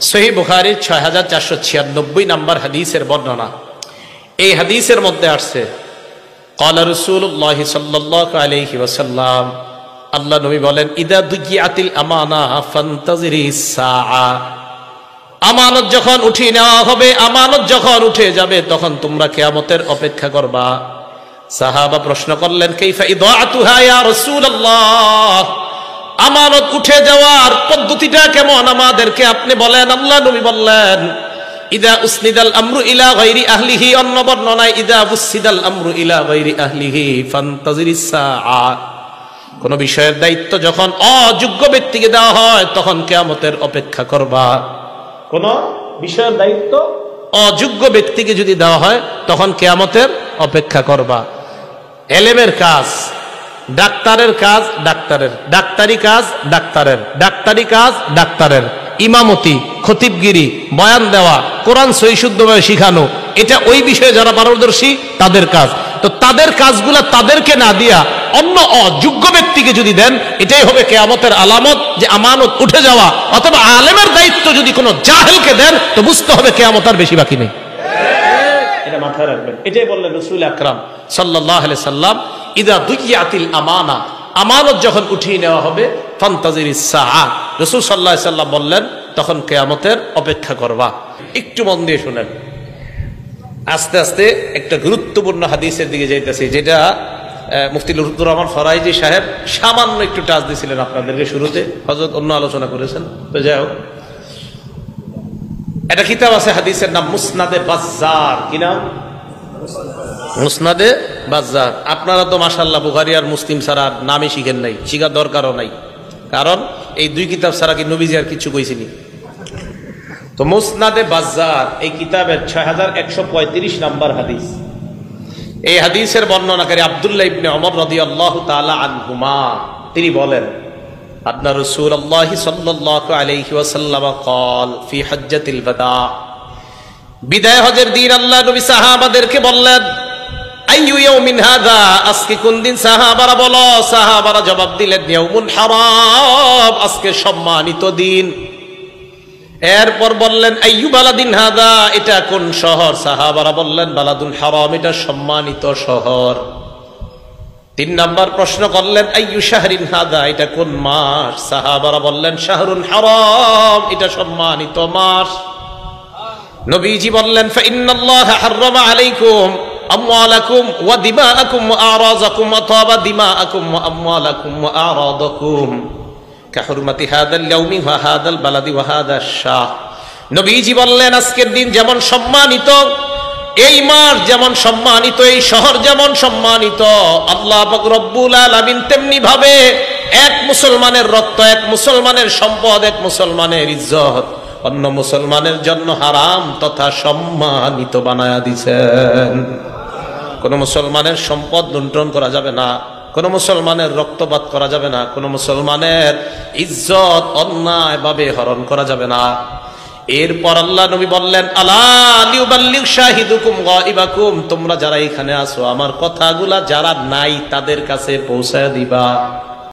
সহিহ বুখারীর 6496 নম্বর হাদিসের বর্ণনা। এই হাদিসের মধ্যে আসছে ক্বালা রাসূলুল্লাহ সাল্লাল্লাহু আলাইহি ওয়াসাল্লাম, আল্লাহ নবী বলেন, ইদা দুগিয়াতিল আমানা ফান্তাজিরিস সাআ। আমানত যখন উঠিয়ে নেওয়া হবে, আমানত যখন উঠে যাবে, তখন তোমরা কিয়ামতের অপেক্ষা করবা। সাহাবা প্রশ্ন করলেন, কাইফা ইদাআতুহা ইয়া রাসূলুল্লাহ, আমানত উঠে যাওয়ার পদ্ধতিটা কেমন আমাদেরকে আপনি বলেন। আল্লাহ নবী বললেন, ইদা উসনিদাল আমরু ইলা গায়রি আহলিহি, অন্য বর্ণনায় ইদা উসনিদাল আমরু ইলা গায়রি আহলিহি ফান্তাজিরিস সাআ। কোন বিষয়ের দায়িত্ব যখন অযোগ্য ব্যক্তিকে দেওয়া হয়, তখন কিয়ামতের অপেক্ষা করবা। কোন বিষয়ের দায়িত্ব অযোগ্য ব্যক্তিকে যদি দেওয়া হয়, তখন কিয়ামতের অপেক্ষা করবা। এলেমের কাজ ডাক্তারের কাজ ডাক্তারের, ডাক্তারি কাজ ডাক্তারের, ডাক্তারি কাজ ডাক্তারের, ইমামতি, খতিবগিরি, বয়ান দেওয়া, কোরআন সহিহ শুদ্ধভাবে শিখানো, এটা ওই বিষয়ে যারা পারদর্শী তাদের কাজ। তো তাদের কাজগুলা তাদেরকে না দিয়া অন্য অযোগ্য ব্যক্তিকে যদি দেন, এটাই হবে কিয়ামতের আলামত যে আমানত উঠে যাওয়া। অথবা আলেমের দায়িত্ব যদি কোনো জাহেলকে দেন, তো বুঝতে হবে কিয়ামত আর বেশি বাকি নেই। এটা মাথায় রাখবেন। এটাই বললেন রাসূল আকরাম সাল্লাল্লাহু আলাইহি সাল্লাম, ইদা দুগিয়াতিল আমানা, আমানত যখন উঠিয়ে নেওয়া হবে, ফান্তাজিরিস সাআ, রাসূল সাল্লাল্লাহু আলাইহি সাল্লাম বললেন, তখন কিয়ামতের অপেক্ষা করবা। একটু মন দিয়ে শুনেন। আস্তে আস্তে একটা গুরুত্বপূর্ণ হাদিসের দিকে যাইতেছি, যেটা মুফতি লুৎফুর রহমান ফরাইজি সাহেব সামান্য একটু টাচ দিয়েছিলেন আপনাদেরকে শুরুতে, হযরত অন্য আলোচনা করেছেন। তো যাই হোক, একটা কিতাব আছে হাদিসের নাম মুসনাদে বাজ্জার। কি নাম? মুসনাদে বাজ্জার। আপনারা তো মাশাআল্লাহ বুখারী আর মুসলিম ছাড়া নামই শিখেন নাই, শিখার দরকারও নাই, কারণ এই দুই কিতাব ছাড়া কি নবীজি আর কিছু কইছিনি? তো মুসনাদে বাজ্জার এই কিতাবের 6135 নম্বর হাদিস। এই হাদিসের বর্ণনাকারী আব্দুল্লাহ ইবনে ওমর রাদিয়াল্লাহু তাআলা আনহুমা, তিনি বলেন, আন্না রাসূলুল্লাহ সাল্লাল্লাহু আলাইহি ওয়াসাল্লাম قال في حجة الوداع, বিদায় হজের দিন আল্লাহ নবী সাহাবাদেরকে বললেন, আইয়ু ইয়াউমিন হাযা, আজকে কোন দিন? সাহাবারা বলো। সাহাবারা জবাব দিলেন, ইয়াউমুন হারাম, আজকে সম্মানিত দিন। এরপর বললেন, আইয়ু বালাদিন হাযা, এটা কোন শহর? সাহাবারা বললেন, বালাদুন হারাম, এটা সম্মানিত শহর। 3 নাম্বার প্রশ্ন করলেন, আইয়ু শাহরিন হাযা, এটা কোন মাস? সাহাবারা বললেন, শাহরুন হারাম, এটা সম্মানিত মাস। নবীজি বললেন, ফাইন্নাল্লাহা হাররামা আলাইকুম আমওয়ালাকুম ওয়া দিমাআকুম ওয়া আরাযাকুম ওয়া তাবা দিমাআকুম ওয়া আমওয়ালাকুম ওয়া আরাদাকুম কাহুরমাতি হাদাল ইয়াউমি ওয়া হাদাল বালাদি ওয়া হাদাশ শাহ। নবীজি বললেন, আজকের দিন যেমন সম্মানিত, এই মাস যেমন সম্মানিত, এই শহর যেমন সম্মানিত, আল্লাহ পাক রব্বুল আলামিন তেমনি ভাবে এক মুসলমানের রক্ত, এক মুসলমানের সম্পদ, এক মুসলমানের ইজ্জত অন্য মুসলমানের জন্য হারাম তথা সম্মানিত বানায়া দিয়েছেন। কোন মুসলমানের সম্পদ লুণ্ঠন করা যাবে না, কোন মুসলমানের রক্তপাত করা যাবে না, কোন মুসলমানের ইজ্জত অন্যায়ভাবে হরণ করা যাবে না। এরপর আল্লাহ নবী বললেন, আলা লিউবাল্লিগ শাহিদুকুম গায়বাকুম, তোমরা যারা এখানে আছো আমার কথাগুলা যারা নাই তাদের কাছে পৌঁছায় দিবা।